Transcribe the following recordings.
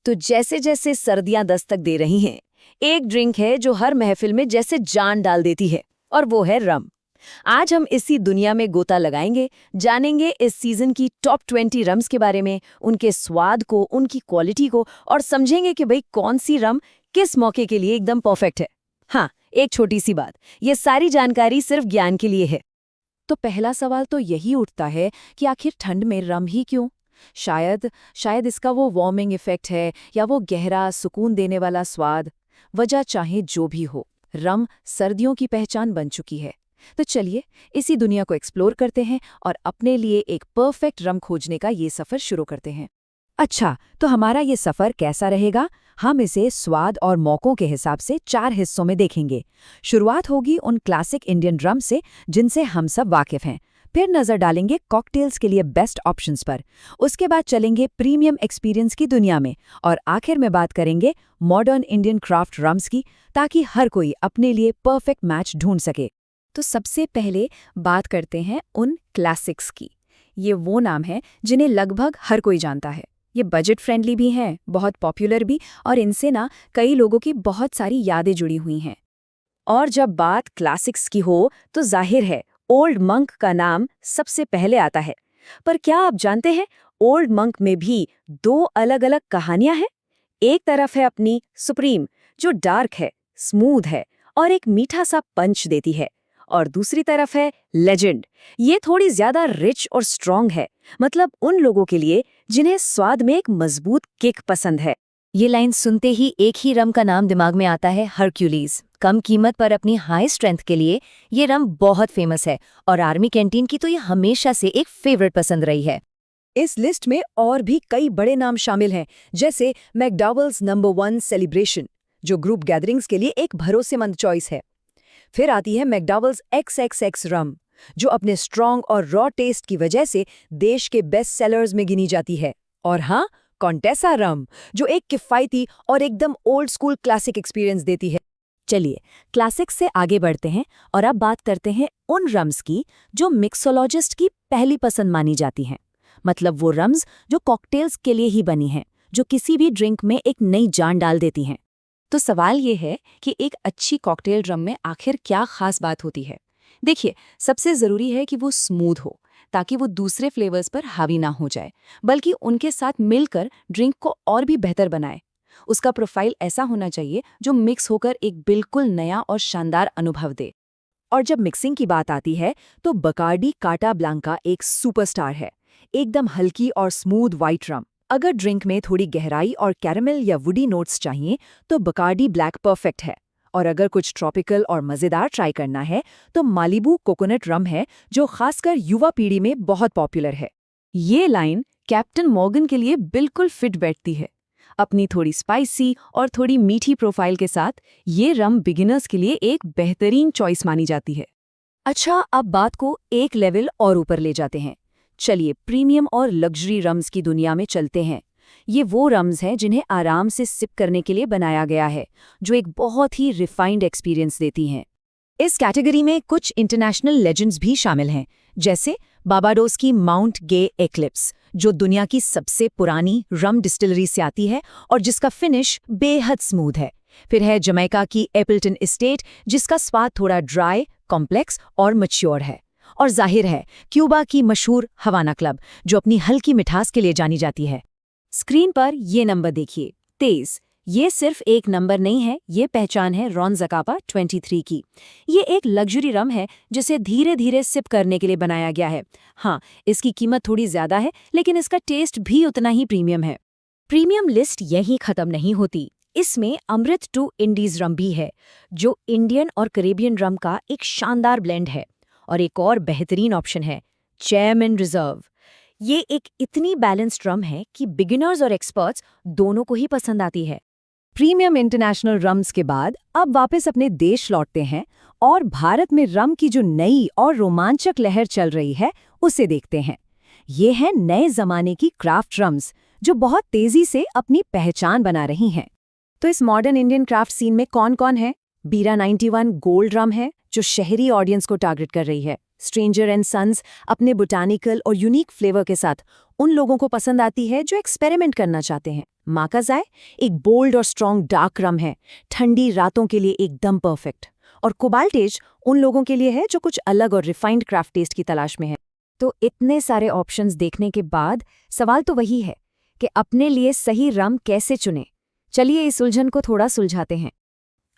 तो जैसे जैसे सर्दियां दस्तक दे रही हैं, एक ड्रिंक है जो हर महफिल में जैसे जान डाल देती है, और वो है रम। आज हम इसी दुनिया में गोता लगाएंगे, जानेंगे इस सीजन की टॉप 20 रम्स के बारे में, उनके स्वाद को, उनकी क्वालिटी को, और समझेंगे कि भाई कौन सी रम किस मौके के लिए एकदम परफेक्ट है। हाँ, एक छोटी सी बात, ये सारी जानकारी सिर्फ ज्ञान के लिए है। तो पहला सवाल तो यही उठता है कि आखिर ठंड में रम ही क्यों? शायद इसका वो वार्मिंग इफेक्ट है, या वो गहरा सुकून देने वाला स्वाद। वजह चाहे जो भी हो, रम सर्दियों की पहचान बन चुकी है। तो चलिए इसी दुनिया को एक्सप्लोर करते हैं और अपने लिए एक परफेक्ट रम खोजने का ये सफ़र शुरू करते हैं। अच्छा, तो हमारा ये सफ़र कैसा रहेगा? हम इसे स्वाद और मौकों के हिसाब से 4 हिस्सों में देखेंगे। शुरुआत होगी उन क्लासिक इंडियन रम से जिनसे हम सब वाकिफ हैं। फिर नज़र डालेंगे कॉकटेल्स के लिए बेस्ट ऑप्शंस पर। उसके बाद चलेंगे प्रीमियम एक्सपीरियंस की दुनिया में, और आखिर में बात करेंगे मॉडर्न इंडियन क्राफ्ट रम्स की, ताकि हर कोई अपने लिए परफेक्ट मैच ढूंढ सके। तो सबसे पहले बात करते हैं उन क्लासिक्स की। ये वो नाम है जिन्हें लगभग हर कोई जानता है। ये बजट फ्रेंडली भी हैं, बहुत पॉपुलर भी, और इनसे ना कई लोगों की बहुत सारी यादें जुड़ी हुई हैं। और जब बात क्लासिक्स की हो तो जाहिर है ओल्ड मंक का नाम सबसे पहले आता है। पर क्या आप जानते हैं, ओल्ड मंक में भी 2 अलग-अलग कहानियां हैं। एक तरफ है अपनी सुप्रीम, जो डार्क है, स्मूथ है और एक मीठा सा पंच देती है, और दूसरी तरफ है लेजेंड। ये थोड़ी ज्यादा रिच और स्ट्रॉन्ग है, मतलब उन लोगों के लिए जिन्हें स्वाद में एक मजबूत किक पसंद है। ये लाइन सुनते ही एक ही रम का नाम दिमाग में आता है, हरक्यूलीज। कम कीमत पर अपनी हाई स्ट्रेंथ के लिए ये रम बहुत फेमस है, और आर्मी कैंटीन की तो ये हमेशा से एक फेवरेट पसंद रही है। इस लिस्ट में और भी कई बड़े नाम शामिल हैं, जैसे मैकडॉवेल्स नंबर 1 सेलिब्रेशन, जो ग्रुप गैदरिंग्स के लिए एक भरोसेमंद चॉइस है। फिर आती है मैकडॉवेल्स XXX रम, जो अपने स्ट्रॉन्ग और रॉ टेस्ट की वजह से देश के बेस्ट सेलर्स में गिनी जाती है। और हाँ, कॉन्टेसा रम, जो एक किफ़ायती और एकदम ओल्ड स्कूल क्लासिक एक्सपीरियंस देती है। चलिए क्लासिक्स से आगे बढ़ते हैं और अब बात करते हैं उन रम्स की जो मिक्सोलॉजिस्ट की पहली पसंद मानी जाती हैं। मतलब वो रम्स जो कॉकटेल्स के लिए ही बनी हैं, जो किसी भी ड्रिंक में एक नई जान डाल देती हैं। तो सवाल ये है कि एक अच्छी कॉकटेल रम में आखिर क्या खास बात होती है? देखिए, सबसे ज़रूरी है कि वो स्मूथ हो, ताकि वो दूसरे फ्लेवर्स पर हावी ना हो जाए, बल्कि उनके साथ मिलकर ड्रिंक को और भी बेहतर बनाए। उसका प्रोफाइल ऐसा होना चाहिए जो मिक्स होकर एक बिल्कुल नया और शानदार अनुभव दे। और जब मिक्सिंग की बात आती है तो बकार्डी काटा ब्लांका एक सुपरस्टार है। एकदम हल्की और स्मूथ वाइट रम। अगर ड्रिंक में थोड़ी गहराई और कैरेमल या वुडी नोट्स चाहिए तो बकार्डी ब्लैक परफेक्ट है। और अगर कुछ ट्रॉपिकल और मज़ेदार ट्राई करना है तो मालिबू कोकोनट रम है, जो खासकर युवा पीढ़ी में बहुत पॉपुलर है। ये लाइन कैप्टन मॉर्गन के लिए बिल्कुल फिट बैठती है। अपनी थोड़ी स्पाइसी और थोड़ी मीठी प्रोफाइल के साथ ये रम बिगिनर्स के लिए एक बेहतरीन चॉइस मानी जाती है। अच्छा, अब बात को एक लेवल और ऊपर ले जाते हैं। चलिए प्रीमियम और लग्जरी रम्स की दुनिया में चलते हैं। ये वो रम्स हैं जिन्हें आराम से सिप करने के लिए बनाया गया है, जो एक बहुत ही रिफाइंड एक्सपीरियंस देती हैं। इस कैटेगरी में कुछ इंटरनेशनल लेजेंड्स भी शामिल हैं, जैसे बारबाडोस की माउंट गे एक्लिप्स, जो दुनिया की सबसे पुरानी रम डिस्टिलरी से आती है और जिसका फिनिश बेहद स्मूथ है। फिर है जमैका की एपल्टन एस्टेट, जिसका स्वाद थोड़ा ड्राई, कॉम्प्लेक्स और मैच्योर है। और जाहिर है क्यूबा की मशहूर हवाना क्लब, जो अपनी हल्की मिठास के लिए जानी जाती है। स्क्रीन पर ये नंबर देखिए, 23। ये सिर्फ एक नंबर नहीं है, ये पहचान है रॉन ज़कापा 23 की। ये एक लग्जरी रम है जिसे धीरे धीरे सिप करने के लिए बनाया गया है। हाँ, इसकी कीमत थोड़ी ज़्यादा है, लेकिन इसका टेस्ट भी उतना ही प्रीमियम है। प्रीमियम लिस्ट यहीं ख़त्म नहीं होती। इसमें अमृत 2 इंडीज़ रम भी है, जो इंडियन और कैरेबियन रम का एक शानदार ब्लेंड है। और एक और बेहतरीन ऑप्शन है चेयरमैन रिजर्व। ये एक इतनी बैलेंस्ड रम है कि बिगिनर्स और एक्सपर्ट्स दोनों को ही पसंद आती है। प्रीमियम इंटरनेशनल रम्स के बाद अब वापस अपने देश लौटते हैं और भारत में रम की जो नई और रोमांचक लहर चल रही है उसे देखते हैं। ये हैं नए जमाने की क्राफ्ट रम्स, जो बहुत तेजी से अपनी पहचान बना रही हैं। तो इस मॉडर्न इंडियन क्राफ्ट सीन में कौन कौन है? बीरा 91 गोल्ड रम है, जो शहरी ऑडियंस को टारगेट कर रही है। स्ट्रेंजर एंड सन्स अपने बोटानिकल और यूनिक फ्लेवर के साथ उन लोगों को पसंद आती है जो एक्सपेरिमेंट करना चाहते हैं। माकाज़ाय एक बोल्ड और स्ट्रॉन्ग डार्क रम है, ठंडी रातों के लिए एकदम परफेक्ट। और कोबाल्ट एज उन लोगों के लिए है जो कुछ अलग और रिफाइंड क्राफ्ट टेस्ट की तलाश में है। तो इतने सारे ऑप्शंस देखने के बाद सवाल तो वही है कि अपने लिए सही रम कैसे चुनें। चलिए इस उलझन को थोड़ा सुलझाते हैं।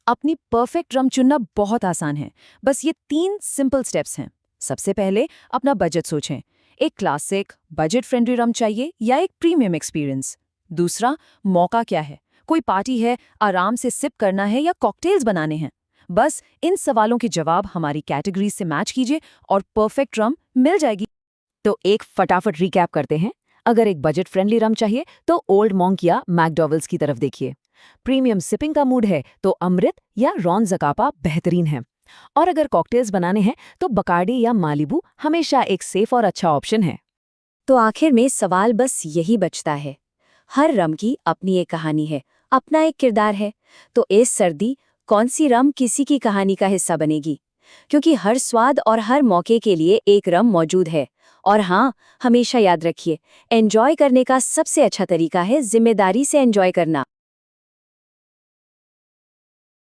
अपनी परफेक्ट रम चुनना बहुत आसान है। बस ये 3 सिंपल स्टेप्स हैं। सबसे पहले अपना बजट सोचें। एक क्लासिक बजट फ्रेंडली रम चाहिए या एक प्रीमियम एक्सपीरियंस? दूसरा, मौका क्या है? कोई पार्टी है, आराम से सिप करना है या कॉकटेल्स बनाने हैं? बस इन सवालों के जवाब हमारी कैटेगरीज से मैच कीजिए और परफेक्ट रम मिल जाएगी। तो एक फटाफट रिकैप करते हैं। अगर एक बजट फ्रेंडली रम चाहिए तो ओल्ड मॉन्क या मैकडॉवेल्स की तरफ देखिए। प्रीमियम सिपिंग का मूड है तो अमृत या रॉन ज़कापा बेहतरीन है। और अगर कॉकटेल्स बनाने हैं तो बकार्डी या मालिबू हमेशा एक सेफ और अच्छा ऑप्शन है। तो आखिर में सवाल बस यही बचता है। हर रम की अपनी एक कहानी है, अपना एक किरदार है। तो इस सर्दी कौन सी रम किसी की कहानी का हिस्सा बनेगी? क्योंकि हर स्वाद और हर मौके के लिए एक रम मौजूद है। और हाँ, हमेशा याद रखिए, एंजॉय करने का सबसे अच्छा तरीका है जिम्मेदारी से एंजॉय करना।